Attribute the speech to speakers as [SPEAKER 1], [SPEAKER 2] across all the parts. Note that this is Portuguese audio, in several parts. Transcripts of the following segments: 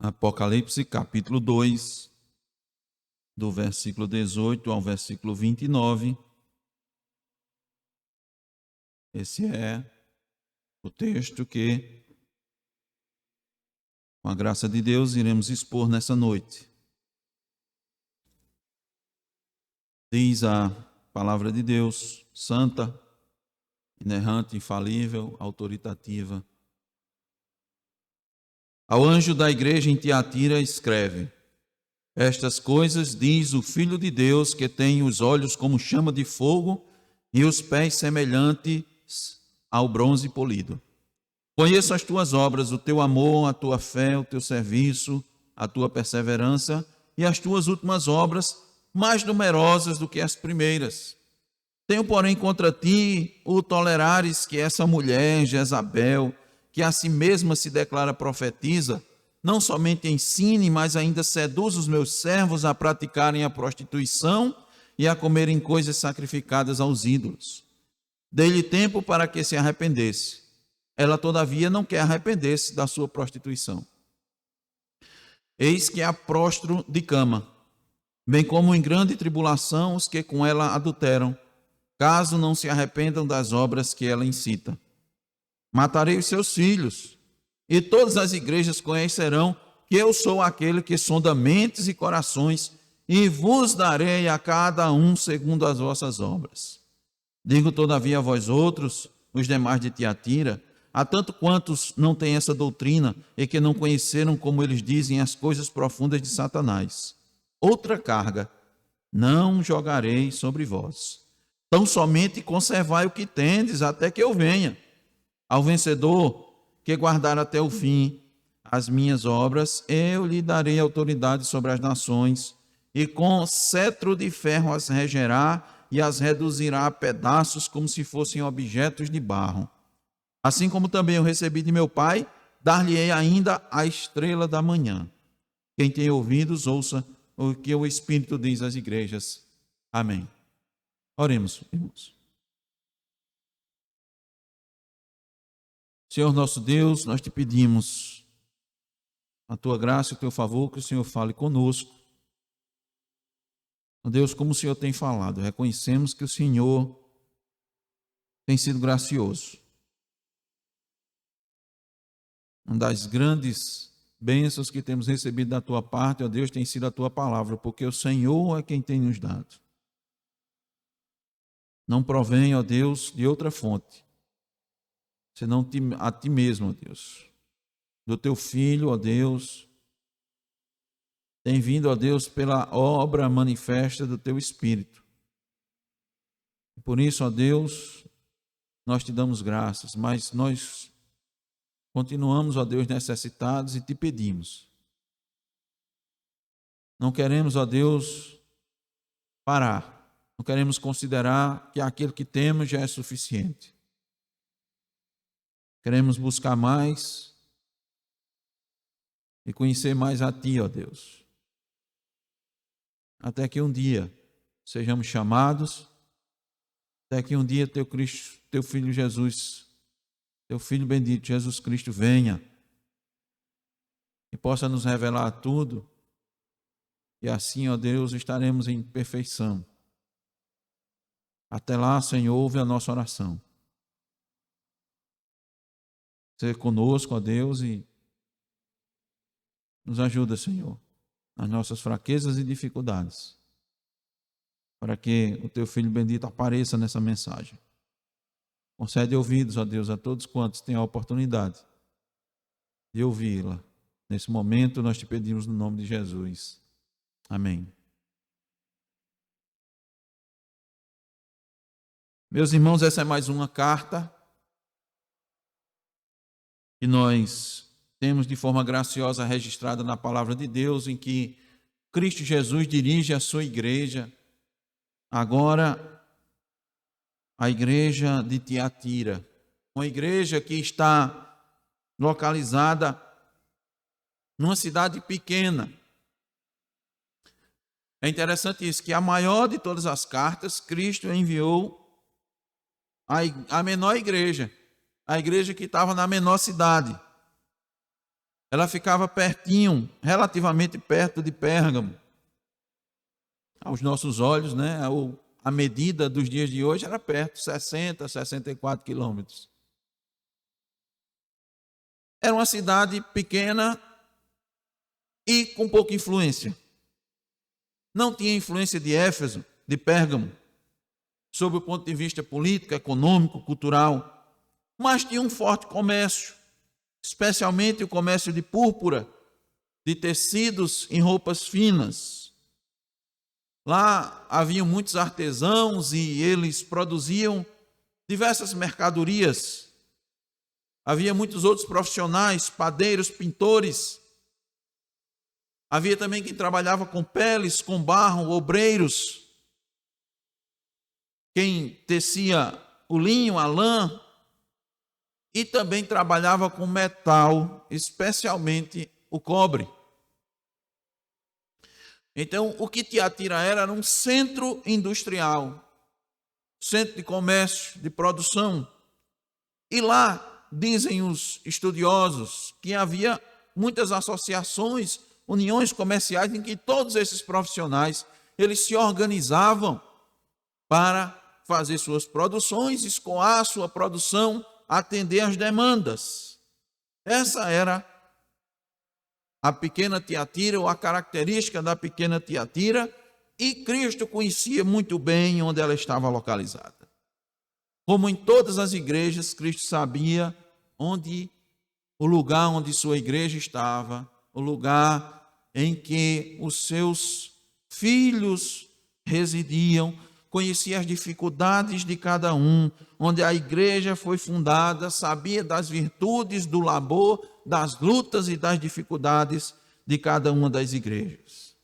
[SPEAKER 1] Apocalipse capítulo 2, do versículo 18 ao versículo 29. Esse é o texto que, com a graça de Deus, iremos expor nessa noite. Diz a palavra de Deus, santa, inerrante, infalível, autoritativa. Ao anjo da igreja em Tiatira escreve: estas coisas diz o Filho de Deus, que tem os olhos como chama de fogo e os pés semelhantes ao bronze polido. Conheço as tuas obras, o teu amor, a tua fé, o teu serviço, a tua perseverança e as tuas últimas obras, mais numerosas do que as primeiras. Tenho, porém, contra ti o tolerares que essa mulher, Jezabel, que a si mesma se declara profetiza, não somente ensine, mas ainda seduz os meus servos a praticarem a prostituição e a comerem coisas sacrificadas aos ídolos. Dei-lhe tempo para que se arrependesse. Ela, todavia, não quer arrepender-se da sua prostituição. Eis que a prostro de cama, bem como em grande tribulação os que com ela adulteram, caso não se arrependam das obras que ela incita. Matarei os seus filhos, e todas as igrejas conhecerão que eu sou aquele que sonda mentes e corações, e vos darei a cada um segundo as vossas obras. Digo, todavia, a vós outros, os demais de Tiatira, a tanto quantos não têm essa doutrina e que não conheceram, como eles dizem, as coisas profundas de Satanás. Outra carga não jogarei sobre vós. Tão somente conservai o que tendes até que eu venha. Ao vencedor que guardar até o fim as minhas obras, eu lhe darei autoridade sobre as nações, e com cetro de ferro as regerá e as reduzirá a pedaços como se fossem objetos de barro. Assim como também eu recebi de meu Pai, dar-lhe-ei ainda a estrela da manhã. Quem tem ouvidos, ouça o que o Espírito diz às igrejas. Amém. Oremos, irmãos. Senhor nosso Deus, nós te pedimos a tua graça e o teu favor, que o Senhor fale conosco. Deus, como o Senhor tem falado, reconhecemos que o Senhor tem sido gracioso. Uma das grandes bênçãos que temos recebido da tua parte, ó Deus, tem sido a tua palavra, porque o Senhor é quem tem nos dado. Não provém, ó Deus, de outra fonte, senão a ti mesmo, ó Deus. Do teu Filho, ó Deus, tem vindo, ó Deus, pela obra manifesta do teu Espírito. Por isso, ó Deus, nós te damos graças, mas nós continuamos, ó Deus, necessitados e te pedimos. Não queremos, ó Deus, parar. Não queremos considerar que aquilo que temos já é suficiente. Queremos buscar mais e conhecer mais a ti, ó Deus. Até que um dia sejamos chamados, até que um dia teu Cristo, teu Filho Jesus, teu Filho bendito Jesus Cristo venha e possa nos revelar tudo, e assim, ó Deus, estaremos em perfeição. Até lá, Senhor, ouve a nossa oração. Seja conosco, ó Deus, e nos ajuda, Senhor, nas nossas fraquezas e dificuldades, para que o teu Filho bendito apareça nessa mensagem. Concede ouvidos, ó Deus, a todos quantos têm a oportunidade de ouvi-la. Nesse momento, nós te pedimos no nome de Jesus. Amém. Meus irmãos, essa é mais uma carta que nós temos de forma graciosa registrada na palavra de Deus, em que Cristo Jesus dirige a sua igreja, agora a igreja de Tiatira, uma igreja que está localizada numa cidade pequena. É interessante isso, que a maior de todas as cartas, Cristo enviou a menor igreja, a igreja que estava na menor cidade. Ela ficava pertinho, relativamente perto de Pérgamo. Aos nossos olhos, né, a medida dos dias de hoje era perto, 60, 64 quilômetros. Era uma cidade pequena e com pouca influência. Não tinha influência de Éfeso, de Pérgamo, sob o ponto de vista político, econômico, cultural, mas tinha um forte comércio, especialmente o comércio de púrpura, de tecidos em roupas finas. Lá haviam muitos artesãos e eles produziam diversas mercadorias. Havia muitos outros profissionais, padeiros, pintores. Havia também quem trabalhava com peles, com barro, obreiros. Quem tecia o linho, a lã. E também trabalhava com metal, especialmente o cobre. Então, o que Tiatira era um centro industrial, centro de comércio, de produção. E lá, dizem os estudiosos, que havia muitas associações, uniões comerciais, em que todos esses profissionais, eles se organizavam para fazer suas produções, escoar sua produção, atender às demandas. Essa era a pequena Tiatira, ou a característica da pequena Tiatira, e Cristo conhecia muito bem onde ela estava localizada. Como em todas as igrejas, Cristo sabia o lugar onde sua igreja estava, o lugar em que os seus filhos residiam, conhecia as dificuldades de cada um, onde a igreja foi fundada, sabia das virtudes do labor, das lutas e das dificuldades de cada uma das igrejas.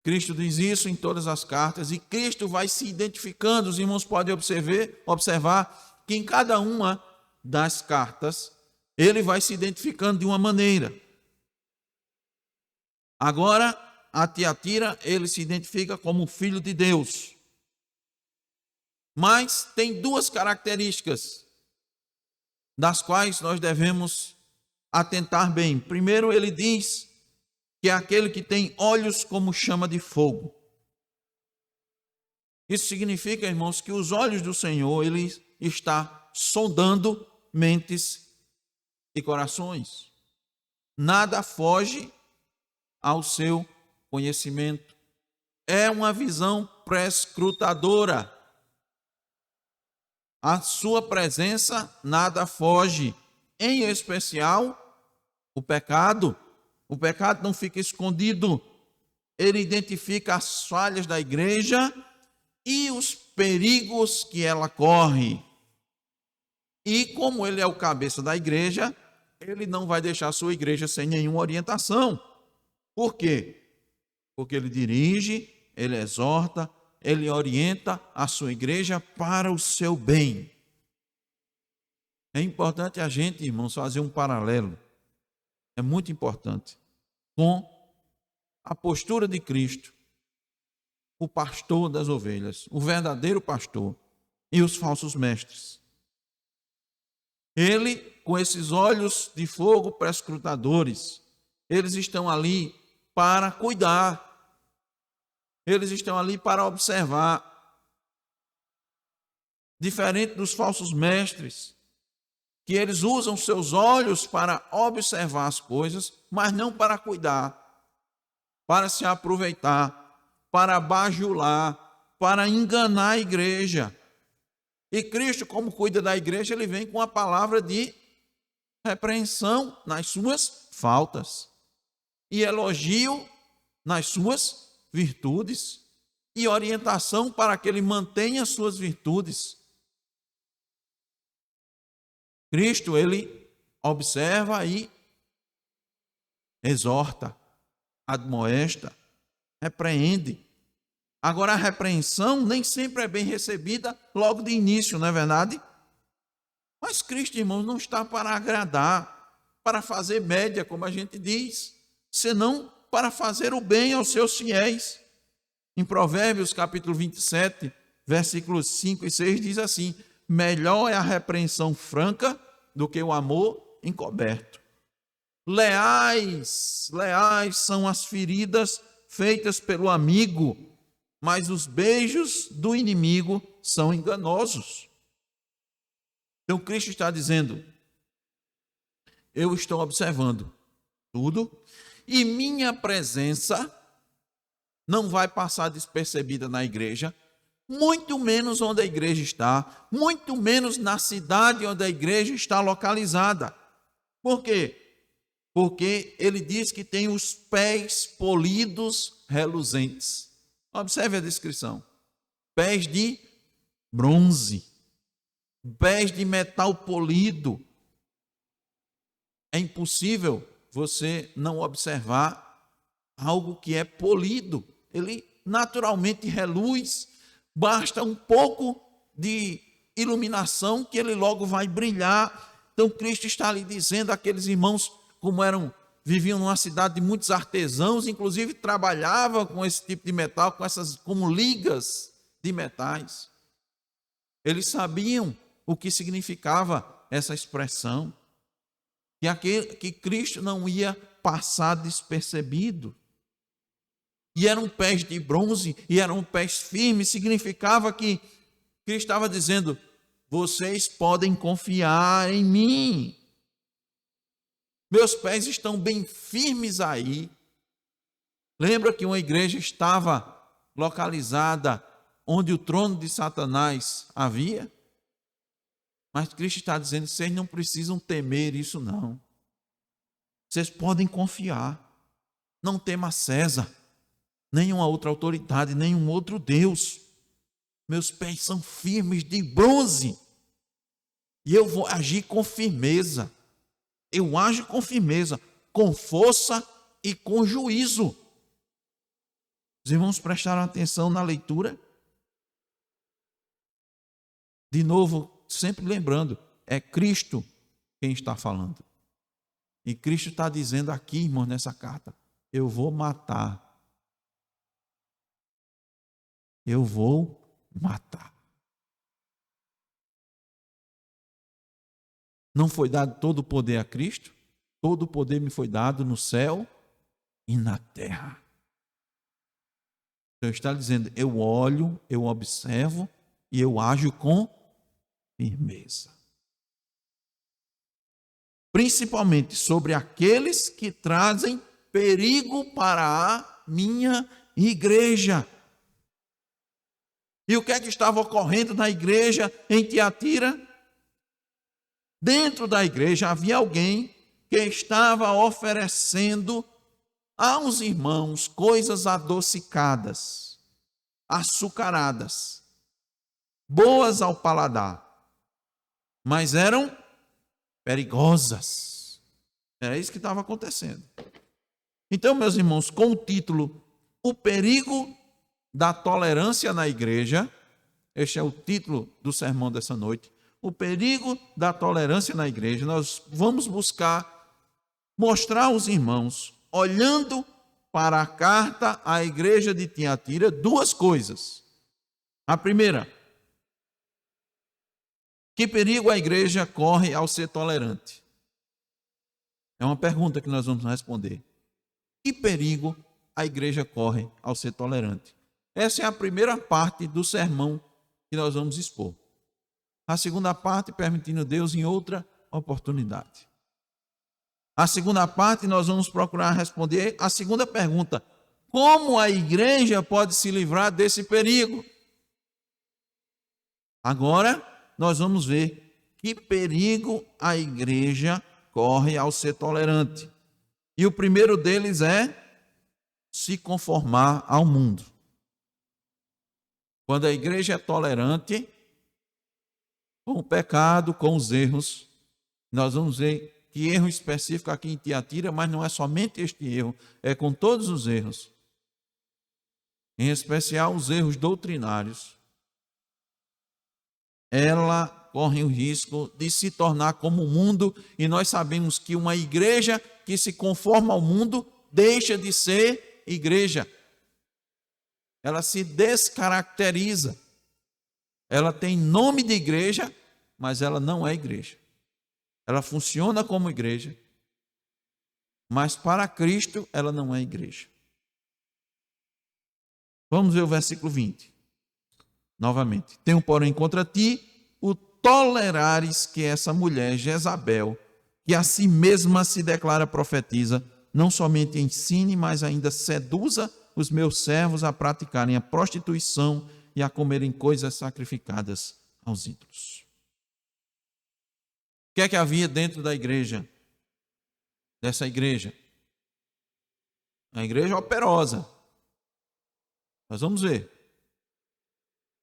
[SPEAKER 1] Cristo diz isso em todas as cartas e Cristo vai se identificando. Os irmãos podem observar que em cada uma das cartas ele vai se identificando de uma maneira. Agora, a Tiatira, ele se identifica como filho de Deus. Mas tem duas características das quais nós devemos atentar bem. Primeiro, ele diz que é aquele que tem olhos como chama de fogo. Isso significa, irmãos, que os olhos do Senhor, ele está sondando mentes e corações. Nada foge ao seu conhecimento. É uma visão prescrutadora. A sua presença nada foge, em especial o pecado. O pecado não fica escondido. Ele identifica as falhas da igreja e os perigos que ela corre. E como ele é o cabeça da igreja, ele não vai deixar a sua igreja sem nenhuma orientação. Por quê? Porque ele dirige, ele exorta, ele orienta a sua igreja para o seu bem. É importante a gente, irmãos, fazer um paralelo. É muito importante com a postura de Cristo, o pastor das ovelhas, o verdadeiro pastor e os falsos mestres. Ele, com esses olhos de fogo prescrutadores, eles estão ali para cuidar. Eles estão ali para observar. Diferente dos falsos mestres, que eles usam seus olhos para observar as coisas, mas não para cuidar, para se aproveitar, para bajular, para enganar a igreja. E Cristo, como cuida da igreja, ele vem com a palavra de repreensão nas suas faltas e elogio nas suas virtudes e orientação para que ele mantenha as suas virtudes. Cristo, ele observa e exorta, admoesta, repreende. Agora, a repreensão nem sempre é bem recebida logo de início, não é verdade? Mas Cristo, irmãos, não está para agradar, para fazer média, como a gente diz, senão para fazer o bem aos seus fiéis. Em Provérbios, capítulo 27, versículos 5 e 6, diz assim: melhor é a repreensão franca do que o amor encoberto. Leais são as feridas feitas pelo amigo, mas os beijos do inimigo são enganosos. Então Cristo está dizendo: eu estou observando tudo e minha presença não vai passar despercebida na igreja, muito menos onde a igreja está, muito menos na cidade onde a igreja está localizada. Por quê? Porque ele diz que tem os pés polidos, reluzentes. Observe a descrição: pés de bronze, pés de metal polido. É impossível você não observar algo que é polido. Ele naturalmente reluz, basta um pouco de iluminação que ele logo vai brilhar. Então Cristo está ali dizendo àqueles irmãos, viviam numa cidade de muitos artesãos, inclusive trabalhavam com esse tipo de metal, como ligas de metais. Eles sabiam o que significava essa expressão, que Cristo não ia passar despercebido. E eram pés de bronze, e eram pés firmes, significava que Cristo estava dizendo: vocês podem confiar em mim. Meus pés estão bem firmes aí. Lembra que uma igreja estava localizada onde o trono de Satanás havia? Mas Cristo está dizendo: vocês não precisam temer isso não. Vocês podem confiar. Não tema César, nenhuma outra autoridade, nenhum outro Deus. Meus pés são firmes de bronze. E eu vou agir com firmeza. Eu ajo com firmeza, com força e com juízo. Os irmãos prestaram atenção na leitura? De novo, sempre lembrando, é Cristo quem está falando. E Cristo está dizendo aqui, irmãos, nessa carta: eu vou matar. Eu vou matar. Não foi dado todo o poder a Cristo? Todo o poder me foi dado no céu e na terra. Então está dizendo: eu olho, eu observo e eu ajo com firmeza. Principalmente sobre aqueles que trazem perigo para a minha igreja. E o que é que estava ocorrendo na igreja em Tiatira? Dentro da igreja havia alguém que estava oferecendo aos irmãos coisas adocicadas, açucaradas, boas ao paladar, mas eram perigosas. Era isso que estava acontecendo. Então, meus irmãos, com o título O Perigo da Tolerância na Igreja, este é o título do sermão dessa noite. O perigo da tolerância na igreja. Nós vamos buscar mostrar aos irmãos, olhando para a carta à igreja de Tiatira, duas coisas. A primeira: que perigo a igreja corre ao ser tolerante? É uma pergunta que nós vamos responder. Que perigo a igreja corre ao ser tolerante? Essa é a primeira parte do sermão que nós vamos expor. A segunda parte, permitindo Deus, em outra oportunidade. A segunda parte, nós vamos procurar responder a segunda pergunta: como a igreja pode se livrar desse perigo? Agora, nós vamos ver que perigo a igreja corre ao ser tolerante. E o primeiro deles é se conformar ao mundo. Quando a igreja é tolerante com o pecado, com os erros, nós vamos ver que erro específico aqui em Tiatira, mas não é somente este erro, é com todos os erros, em especial os erros doutrinários. Ela corre o risco de se tornar como o mundo, e nós sabemos que uma igreja que se conforma ao mundo deixa de ser igreja. Ela se descaracteriza. Ela tem nome de igreja, mas ela não é igreja. Ela funciona como igreja, mas para Cristo ela não é igreja. Vamos ver o versículo 20. Novamente. Tenho, porém, contra ti o tolerares que essa mulher, Jezabel, que a si mesma se declara profetiza, não somente ensine, mas ainda seduza os meus servos a praticarem a prostituição e a comerem coisas sacrificadas aos ídolos. O que é que havia dentro da igreja? Dessa igreja? A igreja operosa. Nós vamos ver.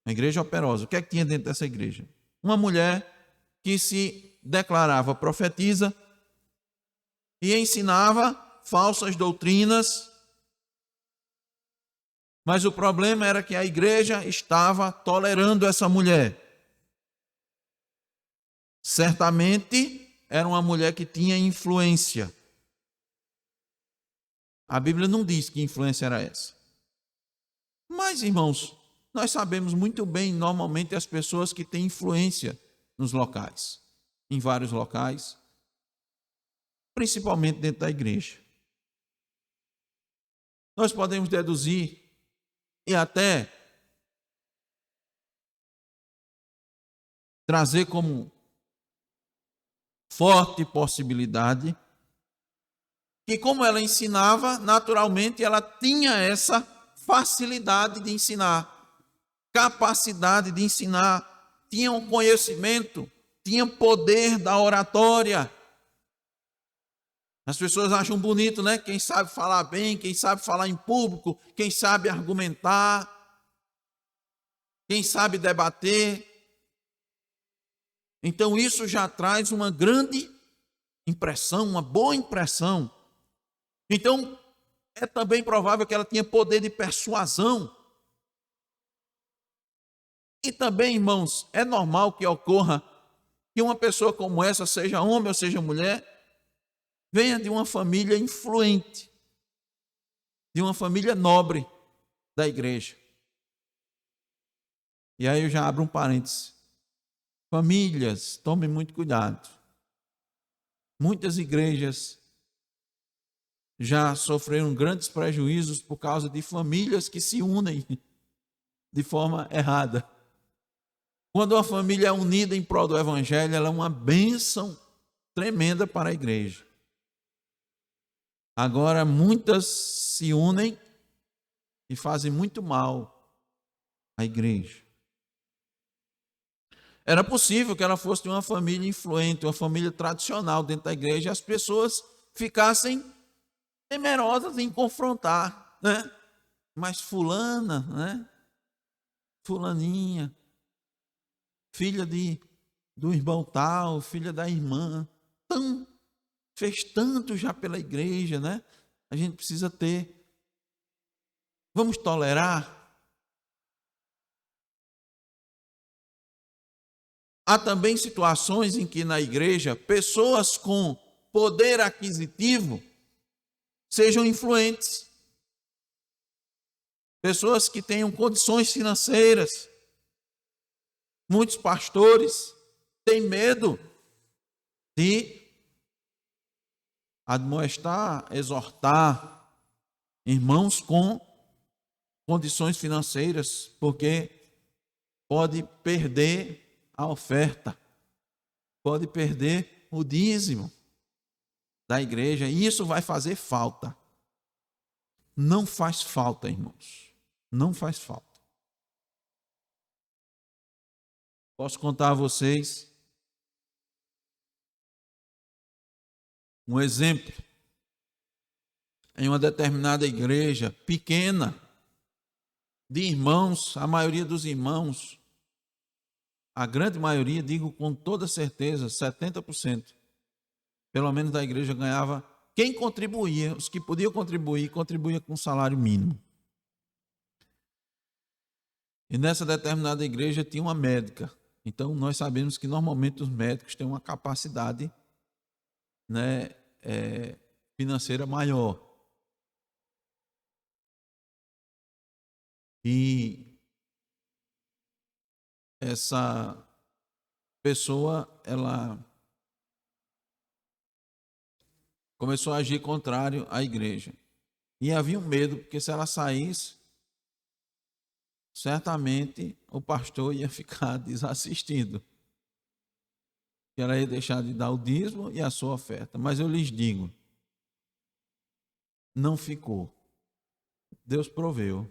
[SPEAKER 1] A igreja operosa. O que é que tinha dentro dessa igreja? Uma mulher que se declarava profetisa e ensinava falsas doutrinas, mas o problema era que a igreja estava tolerando essa mulher. Certamente era uma mulher que tinha influência. A Bíblia não diz que influência era essa. Mas, irmãos, nós sabemos muito bem, normalmente, as pessoas que têm influência nos locais, em vários locais, principalmente dentro da igreja. Nós podemos deduzir e até trazer como forte possibilidade que, como ela ensinava, naturalmente ela tinha essa facilidade de ensinar, capacidade de ensinar, tinha um conhecimento, tinha poder da oratória. As pessoas acham bonito, né? Quem sabe falar bem, quem sabe falar em público, quem sabe argumentar, quem sabe debater. Então isso já traz uma grande impressão, uma boa impressão. Então é também provável que ela tinha poder de persuasão. E também, irmãos, é normal que ocorra que uma pessoa como essa, seja homem ou seja mulher, venha de uma família influente, de uma família nobre da igreja. E aí eu já abro um parêntese. Famílias, tomem muito cuidado. Muitas igrejas já sofreram grandes prejuízos por causa de famílias que se unem de forma errada. Quando uma família é unida em prol do evangelho, ela é uma bênção tremenda para a igreja. Agora, muitas se unem e fazem muito mal à igreja. Era possível que ela fosse de uma família influente, uma família tradicional dentro da igreja, e as pessoas ficassem temerosas em confrontar, né? Mas fulana, né? Fulaninha, filha do irmão tal, filha da irmã, fez tanto já pela igreja, né? A gente precisa ter. Vamos tolerar? Há também situações em que na igreja pessoas com poder aquisitivo sejam influentes. Pessoas que tenham condições financeiras. Muitos pastores têm medo de admoestar, exortar irmãos com condições financeiras, porque pode perder a oferta, pode perder o dízimo da igreja, e isso vai fazer falta. Não faz falta, irmãos, não faz falta. Posso contar a vocês um exemplo. Em uma determinada igreja pequena, de irmãos, a maioria dos irmãos, a grande maioria, digo com toda certeza, 70%, pelo menos da igreja ganhava, quem contribuía, os que podiam contribuir, contribuía com salário mínimo. E nessa determinada igreja tinha uma médica. Então nós sabemos que normalmente os médicos têm uma capacidade, né, financeira maior. E essa pessoa, ela começou a agir contrário à igreja. E havia um medo, porque se ela saísse, certamente o pastor ia ficar desassistido. Ela ia deixar de dar o dízimo e a sua oferta. Mas eu lhes digo, não ficou. Deus proveu.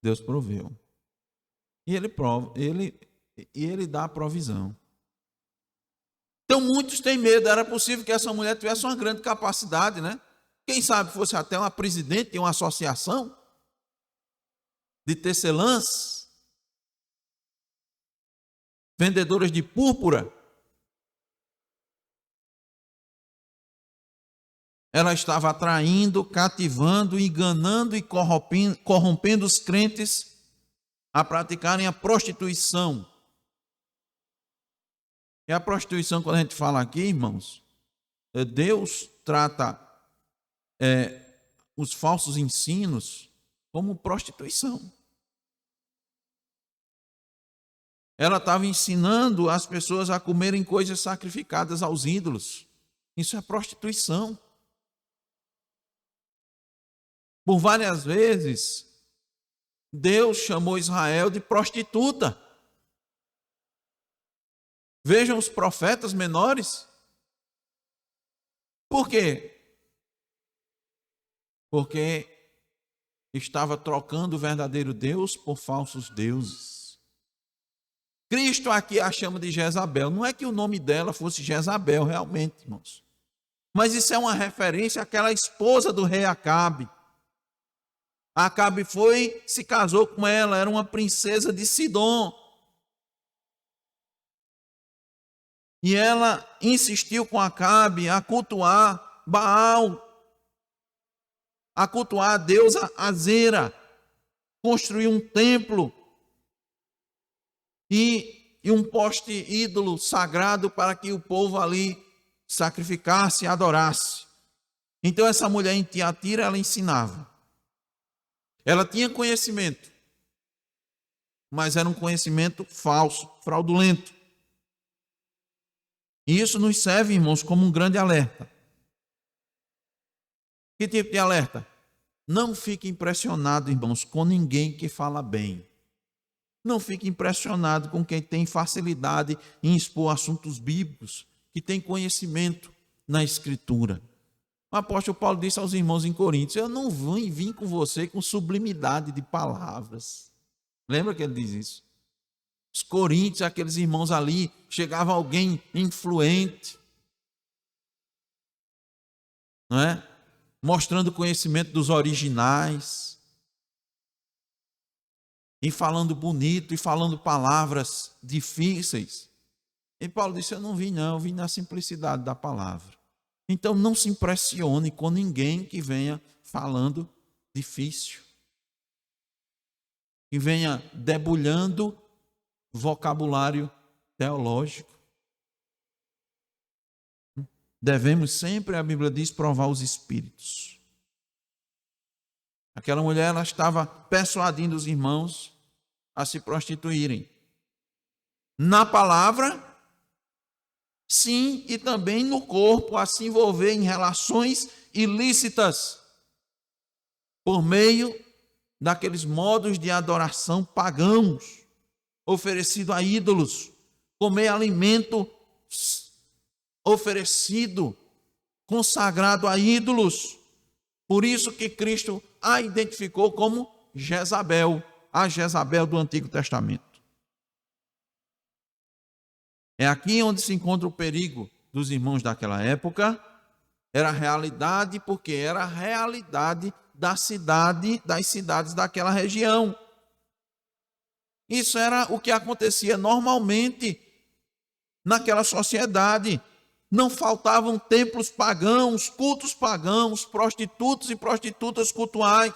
[SPEAKER 1] Deus proveu. E ele dá a provisão. Então muitos têm medo. Era possível que essa mulher tivesse uma grande capacidade, né? Quem sabe fosse até uma presidente de uma associação de tecelãs, vendedoras de púrpura. Ela estava atraindo, cativando, enganando e corrompendo os crentes a praticarem a prostituição. E a prostituição, quando a gente fala aqui, irmãos, Deus trata os falsos ensinos como prostituição. Ela estava ensinando as pessoas a comerem coisas sacrificadas aos ídolos. Isso é prostituição. Por várias vezes, Deus chamou Israel de prostituta. Vejam os profetas menores. Por quê? Porque estava trocando o verdadeiro Deus por falsos deuses. Cristo aqui a chama de Jezabel. Não é que o nome dela fosse Jezabel, realmente, irmãos. Mas isso é uma referência àquela esposa do rei Acabe. Acabe se casou com ela, era uma princesa de Sidom. E ela insistiu com Acabe a cultuar Baal, a cultuar a deusa Azera, construiu um templo e um poste ídolo sagrado para que o povo ali sacrificasse e adorasse. Então essa mulher em Tiatira, ela ensinava. Ela tinha conhecimento, mas era um conhecimento falso, fraudulento. E isso nos serve, irmãos, como um grande alerta. Que tipo de alerta? Não fique impressionado, irmãos, com ninguém que fala bem. Não fique impressionado com quem tem facilidade em expor assuntos bíblicos, que tem conhecimento na Escritura. O apóstolo Paulo disse aos irmãos em Coríntios, eu não vim com você com sublimidade de palavras. Lembra que ele diz isso? Os coríntios, aqueles irmãos ali, chegava alguém influente, não é? Mostrando o conhecimento dos originais, e falando bonito, e falando palavras difíceis. E Paulo disse, eu não vim não, eu vim na simplicidade da palavra. Então não se impressione com ninguém que venha falando difícil, que venha debulhando vocabulário teológico. Devemos sempre, a Bíblia diz, provar os espíritos. Aquela mulher, ela estava persuadindo os irmãos a se prostituírem. Na palavra, sim, e também no corpo, a se envolver em relações ilícitas, por meio daqueles modos de adoração pagãos, oferecido a ídolos, comer alimento oferecido, consagrado a ídolos. Por isso que Cristo a identificou como Jezabel, a Jezabel do Antigo Testamento. É aqui onde se encontra o perigo dos irmãos daquela época. Era realidade, porque era a realidade das cidades daquela região. Isso era o que acontecia normalmente naquela sociedade. Não faltavam templos pagãos, cultos pagãos, prostitutos e prostitutas cultuais.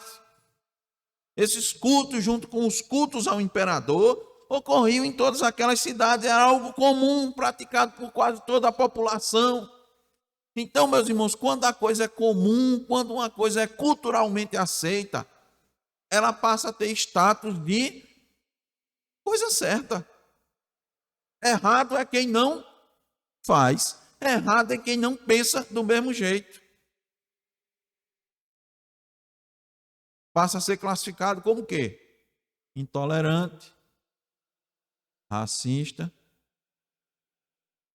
[SPEAKER 1] Esses cultos, junto com os cultos ao imperador, ocorriam em todas aquelas cidades. Era algo comum, praticado por quase toda a população. Então, meus irmãos, quando a coisa é comum, quando uma coisa é culturalmente aceita, ela passa a ter status de coisa certa. Errado é quem não faz. errado é quem não pensa do mesmo jeito. Passa a ser classificado como o quê? Intolerante, racista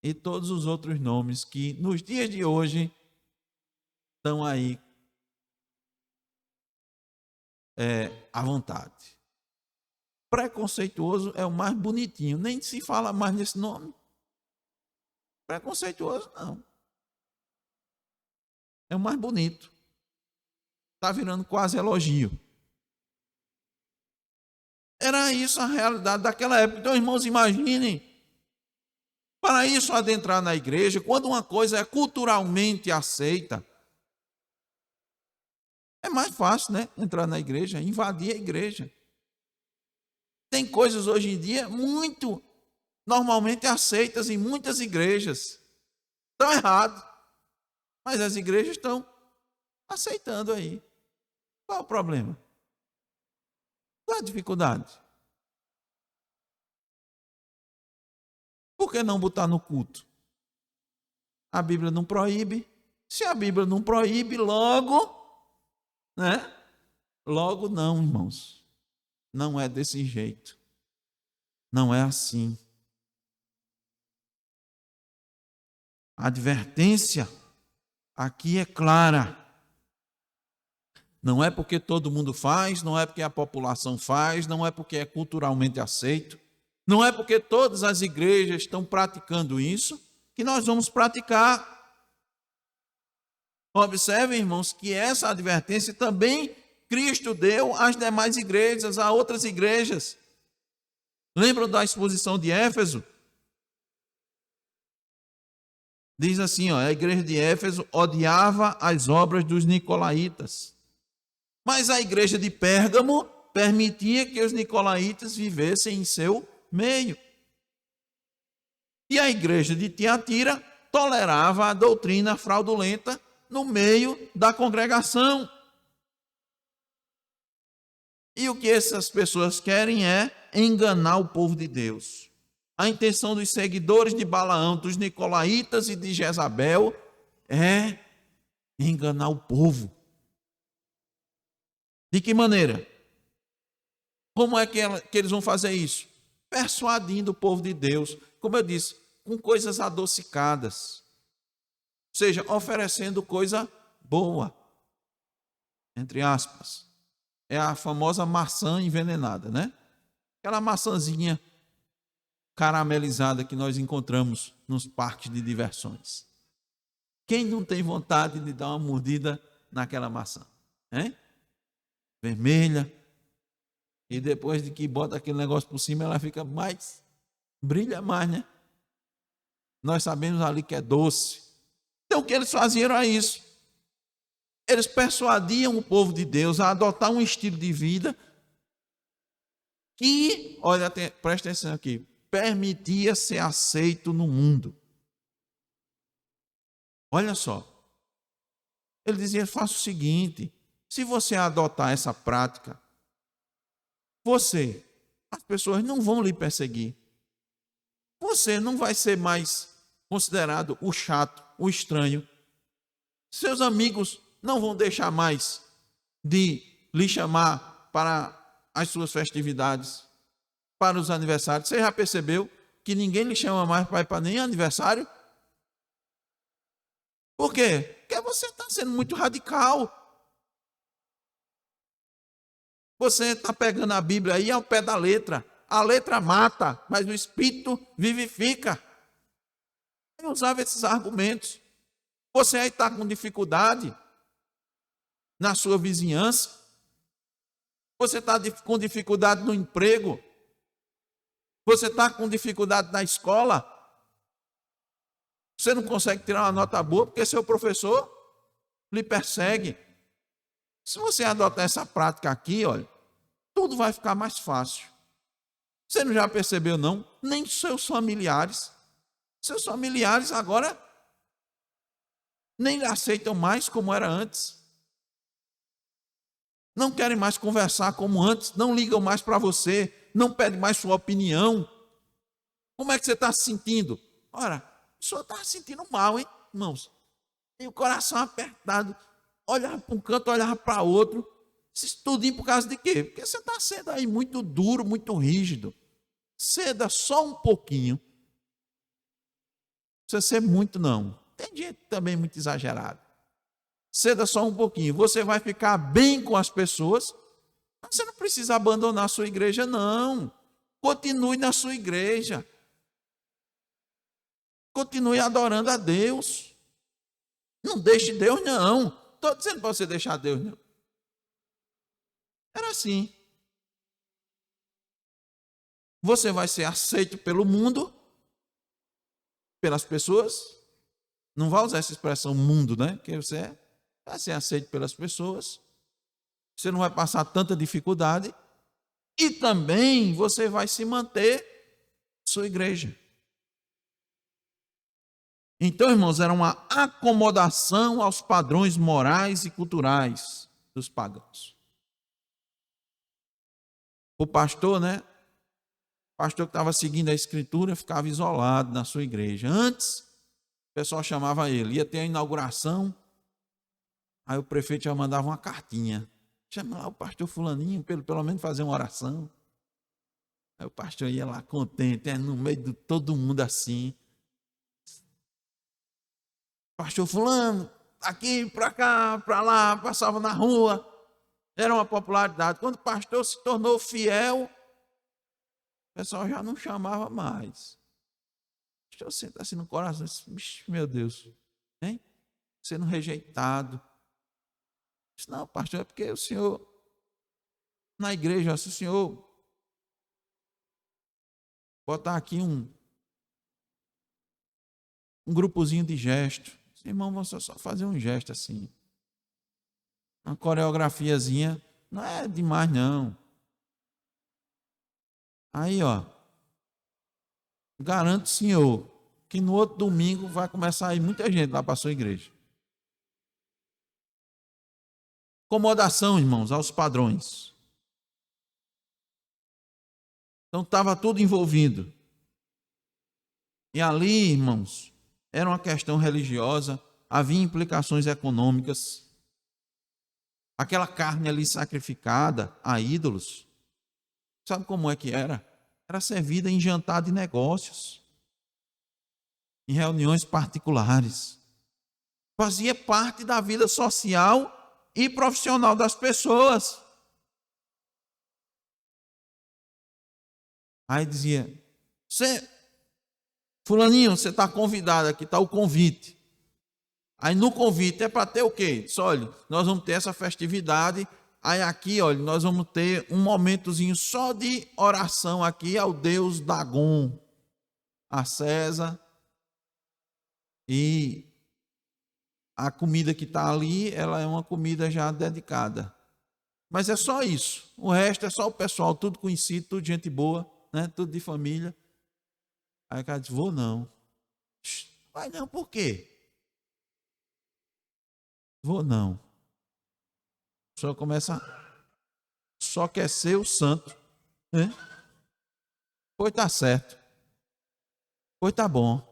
[SPEAKER 1] e todos os outros nomes que nos dias de hoje estão aí à vontade. Preconceituoso é o mais bonitinho, nem se fala mais nesse nome. Preconceituoso não. É o mais bonito. Está virando quase elogio. Era isso a realidade daquela época. Então, irmãos, imaginem, para isso adentrar na igreja, quando uma coisa é culturalmente aceita, é mais fácil, né? Entrar na igreja, invadir a igreja. Tem coisas hoje em dia muito normalmente aceitas em muitas igrejas. Estão errado. Mas as igrejas estão aceitando aí. Qual é o problema? Qual é a dificuldade? Por que não botar no culto? A Bíblia não proíbe. Se a Bíblia não proíbe, logo, né? Logo não, irmãos. Não é desse jeito. Não é assim. A advertência aqui é clara. Não é porque todo mundo faz, não é porque a população faz, não é porque é culturalmente aceito, não é porque todas as igrejas estão praticando isso, que nós vamos praticar. Observem, irmãos, que essa advertência também Cristo deu às demais igrejas, a outras igrejas. Lembram da exposição de Éfeso? Diz assim, a igreja de Éfeso odiava as obras dos nicolaítas. Mas a igreja de Pérgamo permitia que os nicolaítas vivessem em seu meio. E a igreja de Tiatira tolerava a doutrina fraudulenta no meio da congregação. E o que essas pessoas querem é enganar o povo de Deus. A intenção dos seguidores de Balaão, dos nicolaítas e de Jezabel é enganar o povo. De que maneira? Como é que eles vão fazer isso? Persuadindo o povo de Deus, como eu disse, com coisas adocicadas. Ou seja, oferecendo coisa boa, entre aspas. É a famosa maçã envenenada, né? Aquela maçãzinha caramelizada que nós encontramos nos parques de diversões. Quem não tem vontade de dar uma mordida naquela maçã? Hein? Vermelha, e depois de que bota aquele negócio por cima, ela fica mais, brilha mais, né? Nós sabemos ali que é doce. Então o que eles faziam era isso. Eles persuadiam o povo de Deus a adotar um estilo de vida que, olha, presta atenção aqui, permitia ser aceito no mundo. Olha só. Ele dizia, faça o seguinte, se você adotar essa prática, as pessoas não vão lhe perseguir. Você não vai ser mais considerado o chato, o estranho. Seus amigos não vão deixar mais de lhe chamar para as suas festividades, para os aniversários. Você já percebeu que ninguém lhe chama mais para ir para nem aniversário? Por quê? Porque você está sendo muito radical. Você está pegando a Bíblia aí ao pé da letra. A letra mata, mas o Espírito vivifica. Eu usava esses argumentos. Você aí está com dificuldade na sua vizinhança. Você está com dificuldade no emprego. Você está com dificuldade na escola. Você não consegue tirar uma nota boa porque seu professor lhe persegue. Se você adotar essa prática aqui, olha, tudo vai ficar mais fácil. Você não já percebeu, não? Nem seus familiares. Seus familiares agora nem lhe aceitam mais como era antes. Não querem mais conversar como antes. Não ligam mais para você. Não pedem mais sua opinião. Como é que você está se sentindo? Ora, pessoa estava sentindo mal, hein, irmãos? E o coração apertado, olhava para um canto, olhava para outro. Isso tudinho por causa de quê? Porque você está sendo aí muito duro, muito rígido. Ceda só um pouquinho. Não precisa ser muito, não. Tem gente também muito exagerado. Ceda só um pouquinho. Você vai ficar bem com as pessoas. Você não precisa abandonar a sua igreja, não. Continue na sua igreja. Continue adorando a Deus. Não deixe Deus, não. Estou dizendo para você deixar Deus, não. Era assim. Você vai ser aceito pelo mundo, pelas pessoas. Não vai usar essa expressão mundo, né? Que você vai ser aceito pelas pessoas. Você não vai passar tanta dificuldade. E também você vai se manter sua igreja. Então, irmãos, era uma acomodação aos padrões morais e culturais dos pagãos. O pastor, né? O pastor que estava seguindo a escritura ficava isolado na sua igreja. Antes, o pessoal chamava ele, ia ter a inauguração, aí o prefeito já mandava uma cartinha. Chama lá o pastor fulaninho, pelo menos fazer uma oração. Aí o pastor ia lá contente, no meio de todo mundo assim. Pastor fulano, aqui, para cá, para lá, passava na rua. Era uma popularidade. Quando o pastor se tornou fiel, o pessoal já não chamava mais. O pastor senta assim no coração, meu Deus, hein? Sendo rejeitado. Disse, não, pastor, é porque o senhor, na igreja, se o senhor botar aqui um grupozinho de gesto, irmão, vamos só fazer um gesto assim. Uma coreografiazinha, não é demais não. Aí, ó, garanto, senhor, que no outro domingo vai começar a ir muita gente lá para a sua igreja. Acomodação, irmãos, aos padrões. Então estava tudo envolvido. E ali, irmãos, era uma questão religiosa, havia implicações econômicas. Aquela carne ali sacrificada a ídolos, sabe como é que era? Era servida em jantar de negócios, em reuniões particulares. Fazia parte da vida social e profissional das pessoas. Aí dizia, fulaninho, você está convidado aqui, está o convite. Aí no convite é para ter o quê? Diz, olha, nós vamos ter essa festividade, aí aqui, olha, nós vamos ter um momentozinho só de oração aqui ao Deus Dagon, a César, e a comida que está ali, ela é uma comida já dedicada. Mas é só isso, o resto é só o pessoal, tudo conhecido, tudo gente boa, né? Tudo de família. Aí o cara diz, vou não. Vai não, por quê? Vou não. O senhor começa, só quer ser o santo, né? Pois tá certo. Pois tá bom.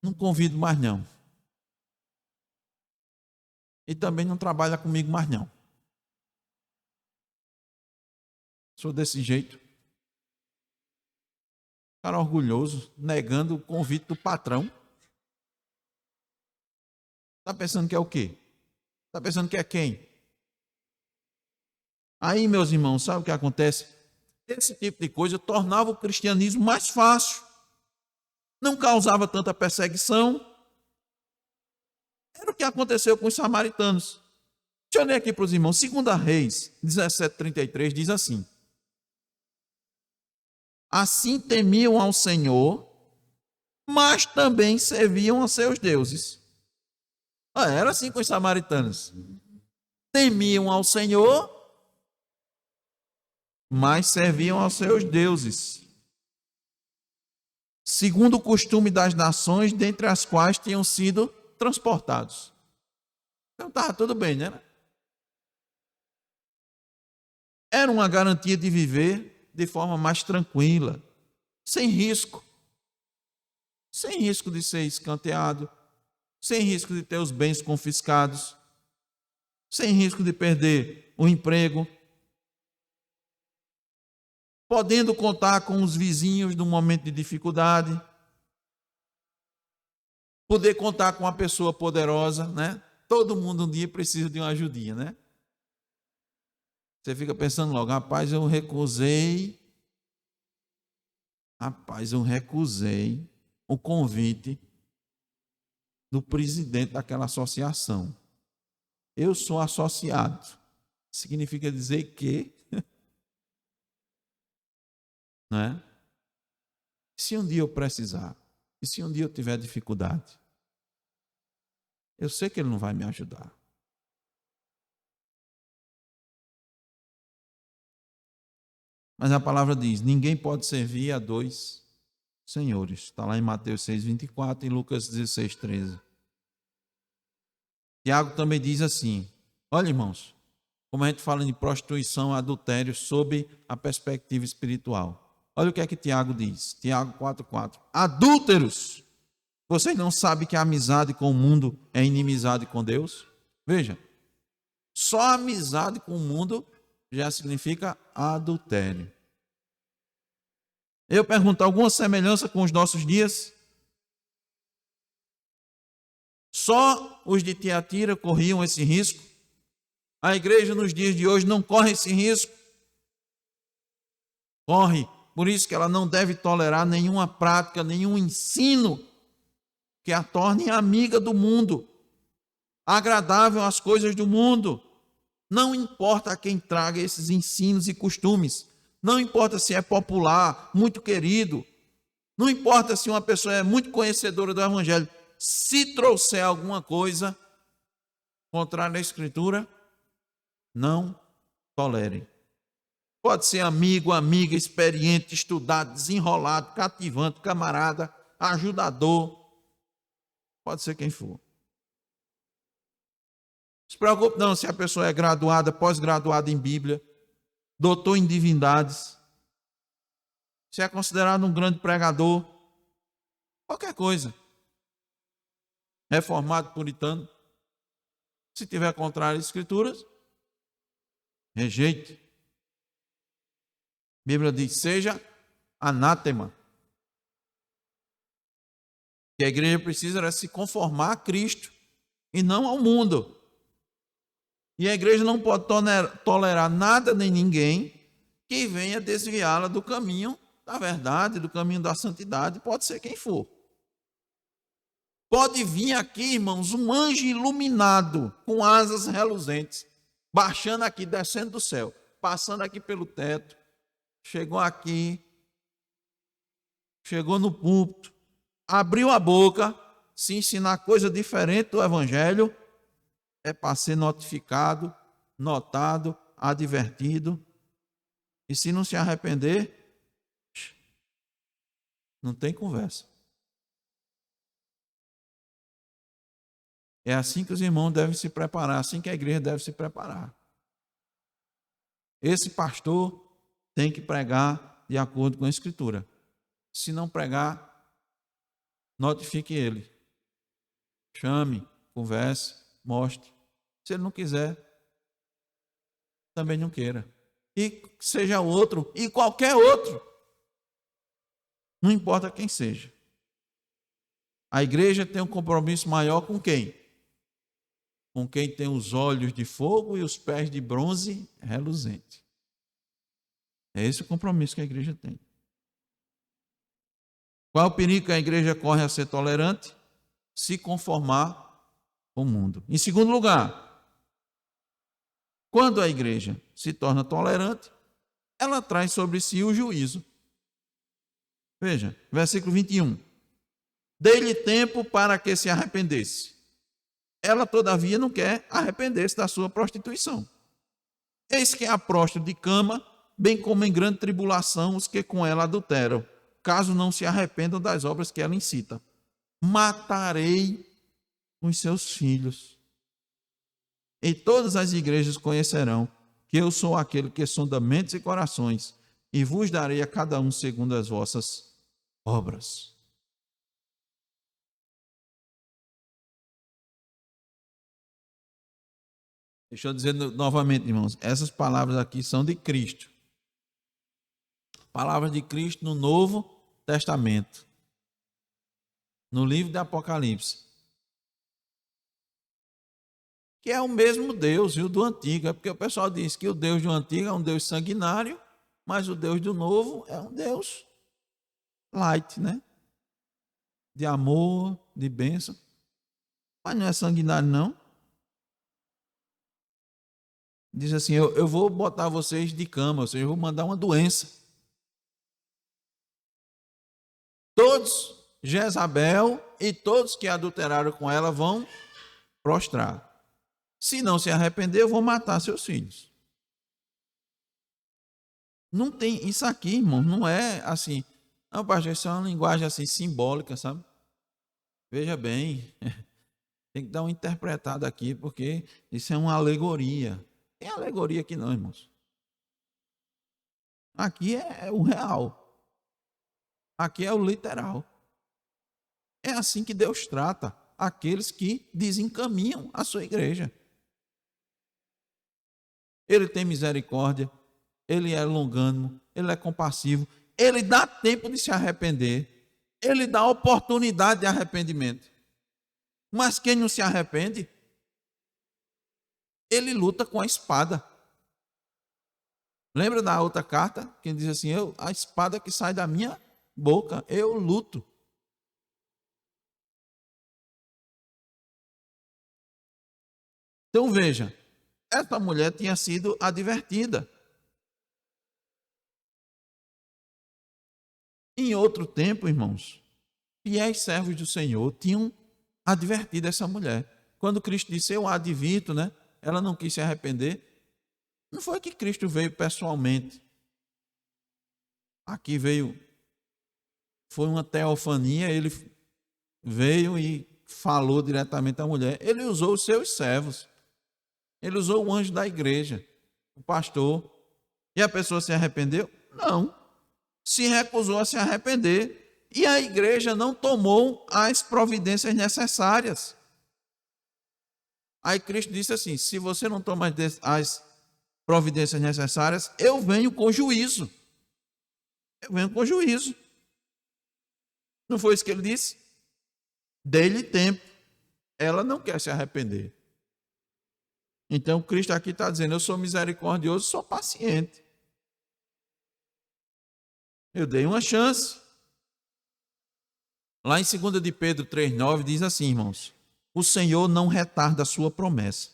[SPEAKER 1] Não convido mais não. E também não trabalha comigo mais não. Sou desse jeito. Cara orgulhoso, negando o convite do patrão. Tá pensando que é o quê? Tá pensando que é quem? Aí, meus irmãos, sabe o que acontece? Esse tipo de coisa tornava o cristianismo mais fácil. Não causava tanta perseguição. Era o que aconteceu com os samaritanos. Deixa eu ler aqui para os irmãos. 2 Reis 17:33 diz assim: assim temiam ao Senhor, mas também serviam a seus deuses. Era assim com os samaritanos. Temiam ao Senhor, mas serviam aos seus deuses, segundo o costume das nações, dentre as quais tinham sido transportados. Então estava tudo bem, né? Era uma garantia de viver de forma mais tranquila, sem risco, sem risco de ser escanteado, sem risco de ter os bens confiscados, sem risco de perder o emprego, podendo contar com os vizinhos num momento de dificuldade, poder contar com uma pessoa poderosa, né? Todo mundo um dia precisa de uma ajudinha, né? Você fica pensando logo, rapaz, eu recusei o convite do presidente daquela associação. Eu sou associado. Significa dizer que, né? Se um dia eu precisar, e se um dia eu tiver dificuldade, eu sei que ele não vai me ajudar. Mas a palavra diz, ninguém pode servir a dois senhores. Está lá em Mateus 6,24 e Lucas 16,13. Tiago também diz assim, olha irmãos, como a gente fala de prostituição, adultério, sob a perspectiva espiritual. Olha o que é que Tiago diz, Tiago 4,4. Adúlteros, vocês não sabem que a amizade com o mundo é inimizade com Deus? Veja, só a amizade com o mundo já significa adultério. Eu pergunto, alguma semelhança com os nossos dias? Só os de Tiatira corriam esse risco? A igreja nos dias de hoje não corre esse risco? Corre. Por isso que ela não deve tolerar nenhuma prática, nenhum ensino que a torne amiga do mundo, agradável às coisas do mundo. Não importa a quem traga esses ensinos e costumes. Não importa se é popular, muito querido. Não importa se uma pessoa é muito conhecedora do Evangelho. Se trouxer alguma coisa contrária à Escritura, não tolere. Pode ser amigo, amiga, experiente, estudado, desenrolado, cativante, camarada, ajudador. Pode ser quem for. Não se preocupe não se a pessoa é graduada, pós-graduada em Bíblia, doutor em divindades, se é considerado um grande pregador, qualquer coisa. Reformado, puritano. Se tiver contrário às Escrituras, rejeite. A Bíblia diz, seja anátema. Que a igreja precisa se conformar a Cristo e não ao mundo. E a igreja não pode tolerar nada nem ninguém que venha desviá-la do caminho da verdade, do caminho da santidade, pode ser quem for. Pode vir aqui, irmãos, um anjo iluminado, com asas reluzentes, baixando aqui, descendo do céu, passando aqui pelo teto, chegou aqui, chegou no púlpito, abriu a boca, se ensinar coisa diferente do Evangelho, é para ser notificado, notado, advertido. E se não se arrepender, não tem conversa. É assim que os irmãos devem se preparar, assim que a igreja deve se preparar. Esse pastor tem que pregar de acordo com a Escritura. Se não pregar, notifique ele. Chame, converse, mostre. Se ele não quiser, também não queira. E seja outro, e qualquer outro. Não importa quem seja. A igreja tem um compromisso maior com quem? Com quem tem os olhos de fogo e os pés de bronze reluzente. É esse o compromisso que a igreja tem. Qual é o perigo que a igreja corre a ser tolerante? Se conformar com o mundo. Em segundo lugar, quando a igreja se torna tolerante, ela traz sobre si o juízo. Veja, versículo 21. Dei-lhe tempo para que se arrependesse. Ela, todavia, não quer arrepender-se da sua prostituição. Eis que é a próstata de cama, bem como em grande tribulação os que com ela adulteram, caso não se arrependam das obras que ela incita. Matarei os seus filhos. E todas as igrejas conhecerão que eu sou aquele que sonda mentes e corações, e vos darei a cada um segundo as vossas obras. Deixa eu dizer novamente, irmãos, essas palavras aqui são de Cristo. Palavras de Cristo no Novo Testamento, no livro de Apocalipse. Que é o mesmo Deus, viu, do Antigo. É porque o pessoal diz que o Deus do Antigo é um Deus sanguinário, mas o Deus do Novo é um Deus light, né? De amor, de bênção. Mas não é sanguinário, não. Diz assim, eu vou botar vocês de cama, ou seja, eu vou mandar uma doença. Todos, Jezabel e todos que adulteraram com ela vão prostrar. Se não se arrepender, eu vou matar seus filhos. Não tem isso aqui, irmão, não é assim. Não, pastor, isso é uma linguagem assim simbólica, sabe? Veja bem, tem que dar uma interpretada aqui, porque isso é uma alegoria. Tem alegoria aqui não, irmãos. Aqui é o real. Aqui é o literal. É assim que Deus trata aqueles que desencaminham a sua igreja. Ele tem misericórdia, ele é longânimo, ele é compassivo, ele dá tempo de se arrepender, ele dá oportunidade de arrependimento. Mas quem não se arrepende, ele luta com a espada. Lembra da outra carta? Que diz assim, a espada que sai da minha boca, eu luto. Então veja, essa mulher tinha sido advertida. Em outro tempo, irmãos, fiéis servos do Senhor tinham advertido essa mulher. Quando Cristo disse, eu a advirto, né? Ela não quis se arrepender. Não foi que Cristo veio pessoalmente. Aqui veio, foi uma teofania, ele veio e falou diretamente à mulher. Ele usou os seus servos. Ele usou o anjo da igreja, o pastor. E a pessoa se arrependeu? Não. Se recusou a se arrepender. E a igreja não tomou as providências necessárias. Aí Cristo disse assim, se você não toma as providências necessárias, eu venho com juízo. Eu venho com juízo. Não foi isso que ele disse? Dê-lhe tempo. Ela não quer se arrepender. Então Cristo aqui está dizendo, eu sou misericordioso, sou paciente. Eu dei uma chance. Lá em 2 de Pedro 3,9 diz assim, irmãos, o Senhor não retarda a sua promessa,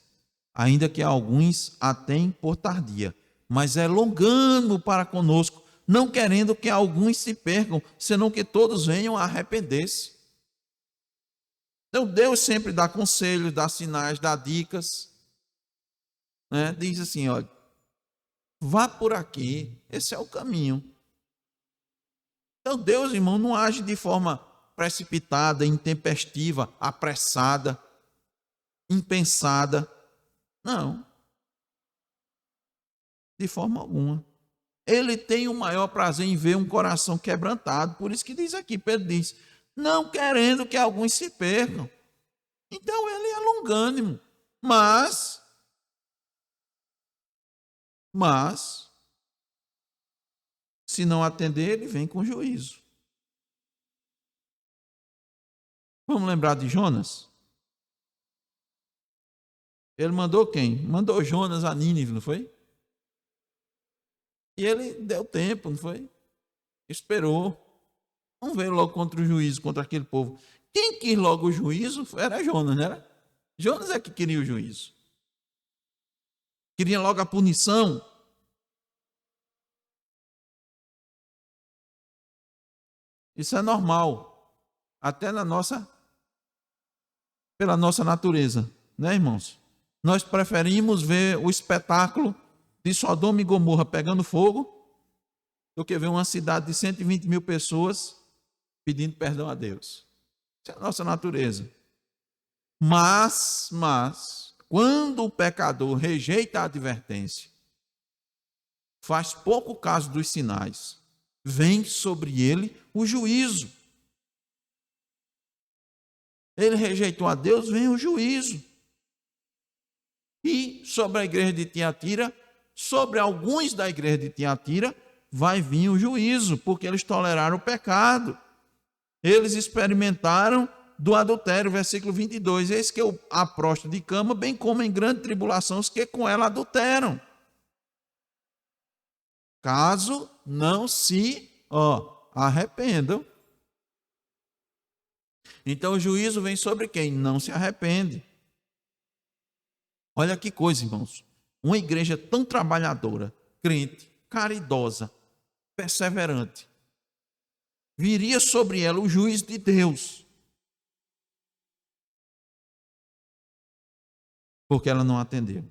[SPEAKER 1] ainda que alguns a tenham por tardia, mas é longânimo para conosco, não querendo que alguns se percam, senão que todos venham a arrepender-se. Então Deus sempre dá conselhos, dá sinais, dá dicas, né? Diz assim, olha, vá por aqui, esse é o caminho. Então Deus, irmão, não age de forma precipitada, intempestiva, apressada, impensada. Não. De forma alguma. Ele tem o maior prazer em ver um coração quebrantado. Por isso que diz aqui, Pedro diz, não querendo que alguns se percam. Então ele é longânimo. Mas, se não atender, ele vem com juízo. Vamos lembrar de Jonas? Ele mandou quem? Mandou Jonas a Nínive, não foi? E ele deu tempo, não foi? Esperou. Não veio logo contra o juízo, contra aquele povo. Quem quis logo o juízo era Jonas, não era? Jonas é que queria o juízo. Queria logo a punição. Isso é normal. Até pela nossa natureza, né, irmãos? Nós preferimos ver o espetáculo de Sodoma e Gomorra pegando fogo do que ver uma cidade de 120 mil pessoas pedindo perdão a Deus. Isso é a nossa natureza. Mas, quando o pecador rejeita a advertência, faz pouco caso dos sinais, vem sobre ele o juízo. Ele rejeitou a Deus, vem o juízo. E sobre a igreja de Tiatira, sobre alguns da igreja de Tiatira, vai vir o juízo, porque eles toleraram o pecado. Eles experimentaram do adultério, versículo 22. Eis que eu aprosto de cama, bem como em grande tribulação os que com ela adulteram. Caso não se arrependam. Então o juízo vem sobre quem não se arrepende. Olha que coisa, irmãos. Uma igreja tão trabalhadora, crente, caridosa, perseverante, viria sobre ela o juízo de Deus, porque ela não atendeu.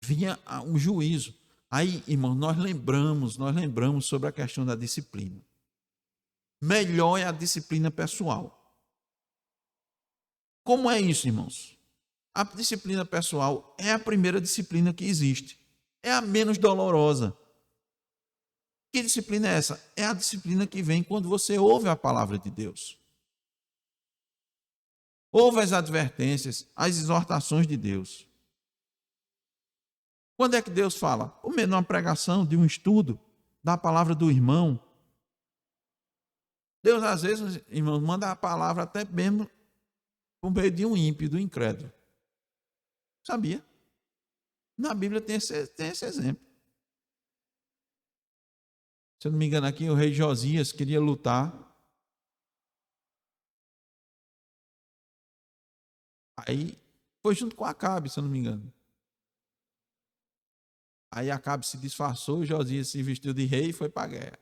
[SPEAKER 1] Vinha o juízo. Aí, irmãos, nós lembramos sobre a questão da disciplina. Melhor é a disciplina pessoal. Como é isso, irmãos? A disciplina pessoal é a primeira disciplina que existe. É a menos dolorosa. Que disciplina é essa? É a disciplina que vem quando você ouve a palavra de Deus. Ouve as advertências, as exortações de Deus. Quando é que Deus fala? Por meio de uma pregação, de um estudo, da palavra do irmão. Deus, às vezes, irmãos, manda a palavra até mesmo por meio de um ímpio, do incrédulo. Sabia? Na Bíblia tem esse exemplo. Se eu não me engano aqui, o rei Josias queria lutar. Aí foi junto com Acabe, se eu não me engano. Aí Acabe se disfarçou, Josias se vestiu de rei e foi para a guerra.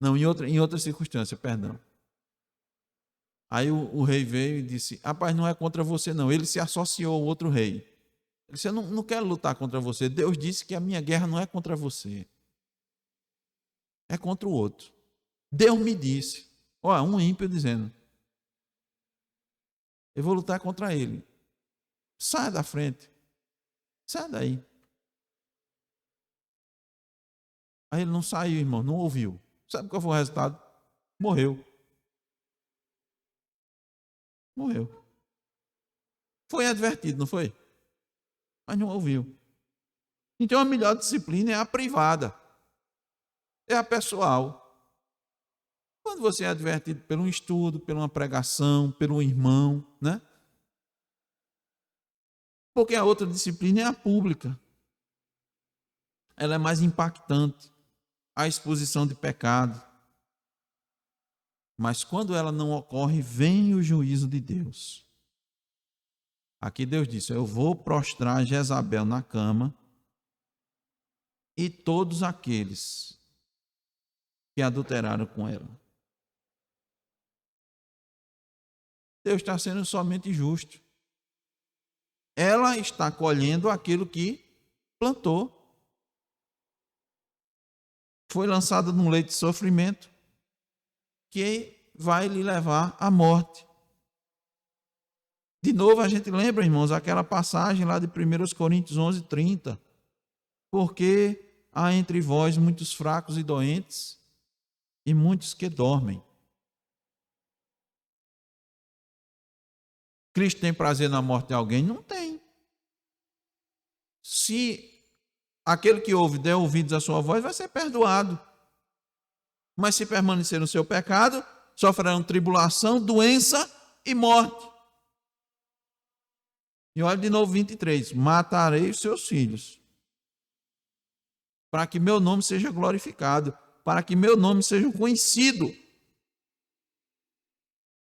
[SPEAKER 1] Não, em outra circunstância, perdão. Aí o rei veio e disse, rapaz, não é contra você não. Ele se associou ao outro rei. Ele disse, eu não quero lutar contra você. Deus disse que a minha guerra não é contra você. É contra o outro. Deus me disse. Olha, um ímpio dizendo, eu vou lutar contra ele. Sai da frente. Sai daí. Aí ele não saiu, irmão, não ouviu. Sabe qual foi o resultado? Morreu. Morreu. Foi advertido, não foi? Mas não ouviu. Então a melhor disciplina é a privada. É a pessoal. Quando você é advertido por um estudo, por uma pregação, pelo irmão, né? Porque a outra disciplina é a pública. Ela é mais impactante. A exposição de pecado. Mas quando ela não ocorre, vem o juízo de Deus. Aqui Deus disse, eu vou prostrar Jezabel na cama e todos aqueles que adulteraram com ela. Deus está sendo somente justo. Ela está colhendo aquilo que plantou. Foi lançada num leito de sofrimento que vai lhe levar à morte. De novo, a gente lembra, irmãos, aquela passagem lá de 1 Coríntios 11:30. Porque há entre vós muitos fracos e doentes e muitos que dormem. Cristo tem prazer na morte de alguém? Não tem. Se aquele que ouve der ouvidos à sua voz, vai ser perdoado. Mas se permanecer no seu pecado, sofrerão tribulação, doença e morte. E olha de novo 23. Matarei os seus filhos, para que meu nome seja glorificado, para que meu nome seja conhecido.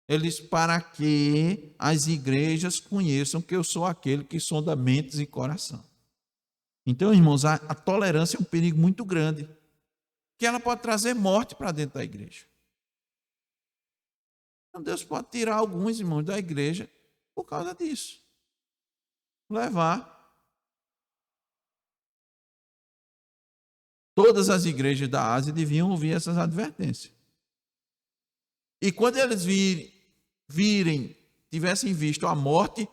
[SPEAKER 1] Ele diz, para que as igrejas conheçam que eu sou aquele que sonda mentes e coração. Então, irmãos, a tolerância é um perigo muito grande, que ela pode trazer morte para dentro da igreja. Então, Deus pode tirar alguns irmãos da igreja por causa disso. Levar. Todas as igrejas da Ásia deviam ouvir essas advertências. E quando eles tivessem visto a morte,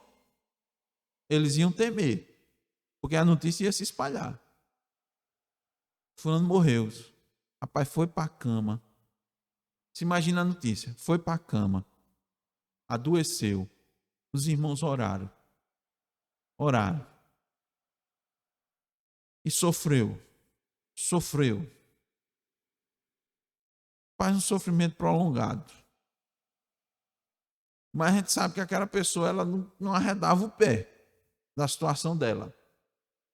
[SPEAKER 1] eles iam temer, porque a notícia ia se espalhar. Fulano morreu. Rapaz, foi para a cama. Se imagina a notícia, foi para a cama. adoeceu. Os irmãos oraram. E sofreu. Faz um sofrimento prolongado. Mas a gente sabe que aquela pessoa ela não arredava o pé da situação dela.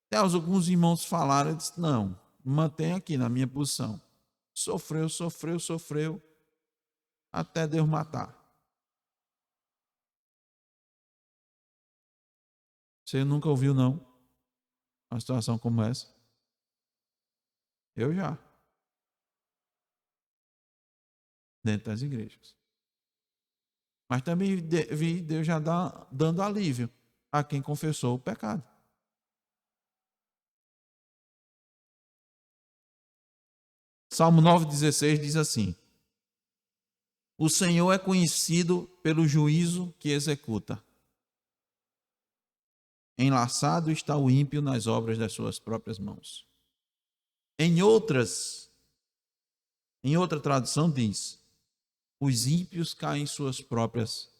[SPEAKER 1] Até alguns irmãos falaram, eu disse, não, mantenha aqui na minha posição. Sofreu, até Deus matar. Você nunca ouviu, não, uma situação como essa? Eu já. Dentro das igrejas. Mas também vi Deus já dando alívio a quem confessou o pecado. Salmo 9,16 diz assim: o Senhor é conhecido pelo juízo que executa. Enlaçado está o ímpio nas obras das suas próprias mãos. Em outra tradução diz: os ímpios caem em suas próprias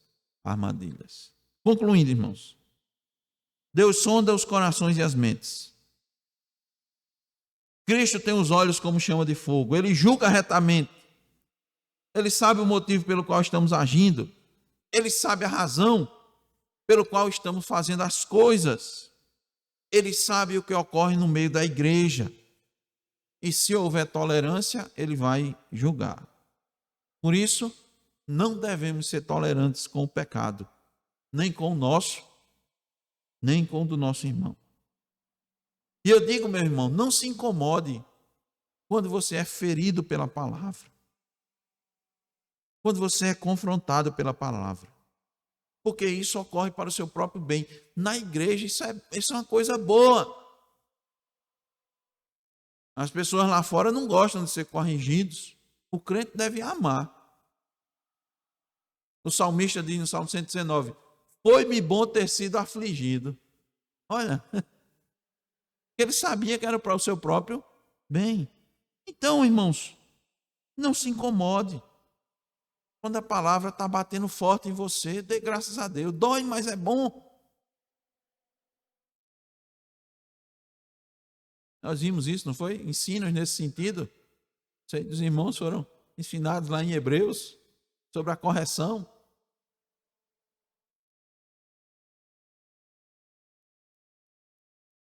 [SPEAKER 1] armadilhas. Concluindo, irmãos, Deus sonda os corações e as mentes. Cristo tem os olhos como chama de fogo. Ele julga retamente. Ele sabe o motivo pelo qual estamos agindo. Ele sabe a razão pelo qual estamos fazendo as coisas. Ele sabe o que ocorre no meio da igreja. E se houver tolerância, ele vai julgar. Por isso, não devemos ser tolerantes com o pecado, nem com o nosso, nem com o do nosso irmão. E eu digo, meu irmão, não se incomode quando você é ferido pela palavra, quando você é confrontado pela palavra, porque isso ocorre para o seu próprio bem. Na igreja, isso é uma coisa boa. As pessoas lá fora não gostam de ser corrigidos. O crente deve amar. O salmista diz no Salmo 119, foi-me bom ter sido afligido. Olha, ele sabia que era para o seu próprio bem. Então, irmãos, não se incomode. Quando a palavra está batendo forte em você, dê graças a Deus. Dói, mas é bom. Nós vimos isso, não foi? Ensinos nesse sentido. Os irmãos foram ensinados lá em Hebreus sobre a correção.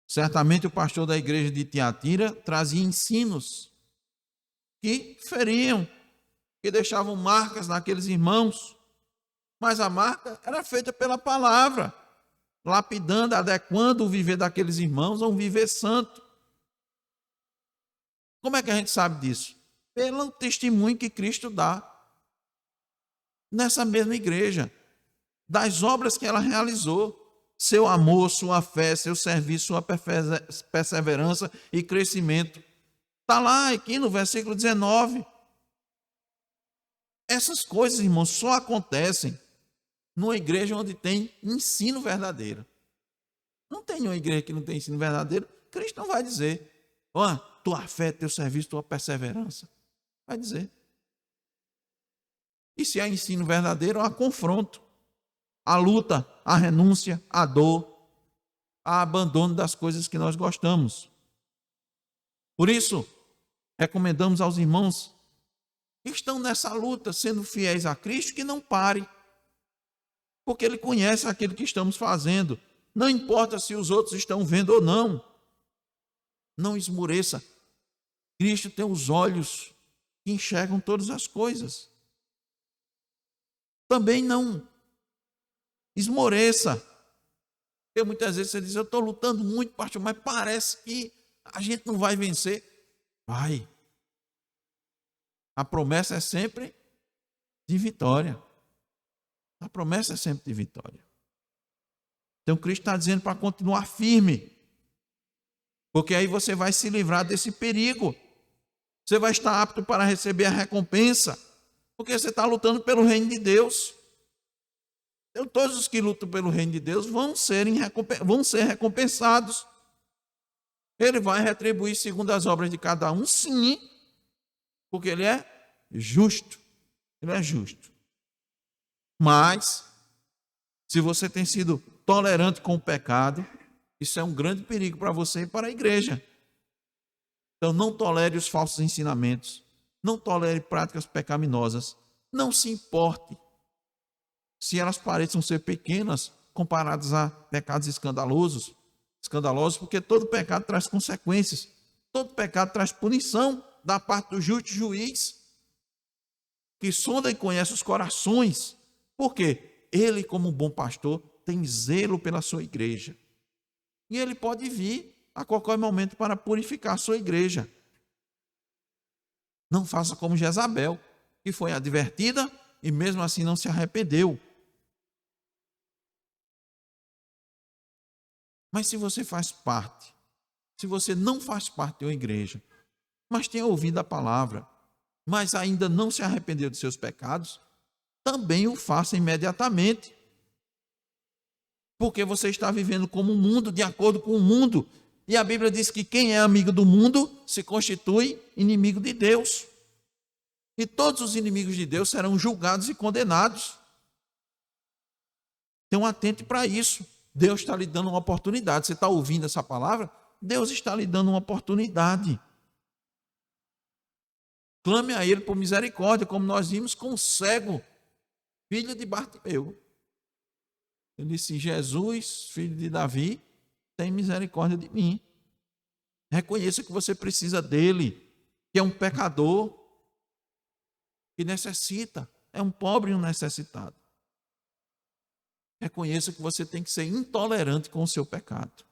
[SPEAKER 1] Certamente o pastor da igreja de Tiatira trazia ensinos que feriam, que deixavam marcas naqueles irmãos. Mas a marca era feita pela palavra, lapidando, adequando o viver daqueles irmãos a um viver santo. Como é que a gente sabe disso? Pelo testemunho que Cristo dá nessa mesma igreja, das obras que ela realizou. Seu amor, sua fé, seu serviço, sua perseverança e crescimento. Está lá aqui no versículo 19. Essas coisas, irmãos, só acontecem numa igreja onde tem ensino verdadeiro. Não tem uma igreja que não tem ensino verdadeiro. Cristo não vai dizer, ó, tua fé, teu serviço, tua perseverança. Vai dizer. E se há ensino verdadeiro, há confronto. A luta, a renúncia, a dor, a abandono das coisas que nós gostamos. Por isso, recomendamos aos irmãos que estão nessa luta, sendo fiéis a Cristo, que não parem, porque Ele conhece aquilo que estamos fazendo. Não importa se os outros estão vendo ou não. Não esmoreça. Cristo tem os olhos que enxergam todas as coisas. Também não esmoreça. Porque muitas vezes você diz, eu estou lutando muito, pastor, mas parece que a gente não vai vencer. Vai. A promessa é sempre de vitória. A promessa é sempre de vitória. Então Cristo está dizendo para continuar firme. Porque aí você vai se livrar desse perigo. Você vai estar apto para receber a recompensa. Porque você está lutando pelo reino de Deus. Então, todos os que lutam pelo reino de Deus vão ser recompensados. Ele vai retribuir segundo as obras de cada um, sim, porque Ele é justo. Ele é justo. Mas Se você tem sido tolerante com o pecado, isso é um grande perigo para você e para a igreja. Então, não tolere os falsos ensinamentos, não tolere práticas pecaminosas, não se importe se elas pareçam ser pequenas comparadas a pecados escandalosos, porque todo pecado traz consequências, todo pecado traz punição da parte do justo juiz, que sonda e conhece os corações. Por quê? Ele, como bom pastor, tem zelo pela sua igreja. E ele pode vir a qualquer momento para purificar a sua igreja. Não faça como Jezabel, que foi advertida e mesmo assim não se arrependeu. Mas se você faz parte, se você não faz parte de uma igreja, mas tem ouvido a palavra, mas ainda não se arrependeu de seus pecados, também o faça imediatamente. Porque você está vivendo como o mundo, de acordo com o mundo. E a Bíblia diz que quem é amigo do mundo se constitui inimigo de Deus. E todos os inimigos de Deus serão julgados e condenados. Então atente para isso. Deus está lhe dando uma oportunidade. Você está ouvindo essa palavra? Deus está lhe dando uma oportunidade. Clame a Ele por misericórdia, como nós vimos com o cego, filho de Bartimeu. Ele disse: Jesus, filho de Davi, tem misericórdia de mim. Reconheça que você precisa dele, que é um pecador, que necessita, é um pobre e um necessitado. Reconheça que você tem que ser intolerante com o seu pecado.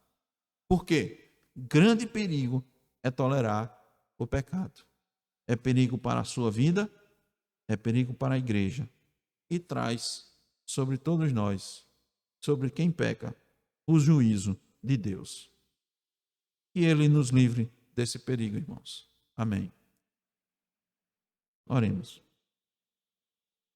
[SPEAKER 1] Por quê? Grande perigo é tolerar o pecado. É perigo para a sua vida, é perigo para a igreja. E traz sobre todos nós, sobre quem peca, o juízo de Deus. Que Ele nos livre desse perigo, irmãos. Amém. Oremos.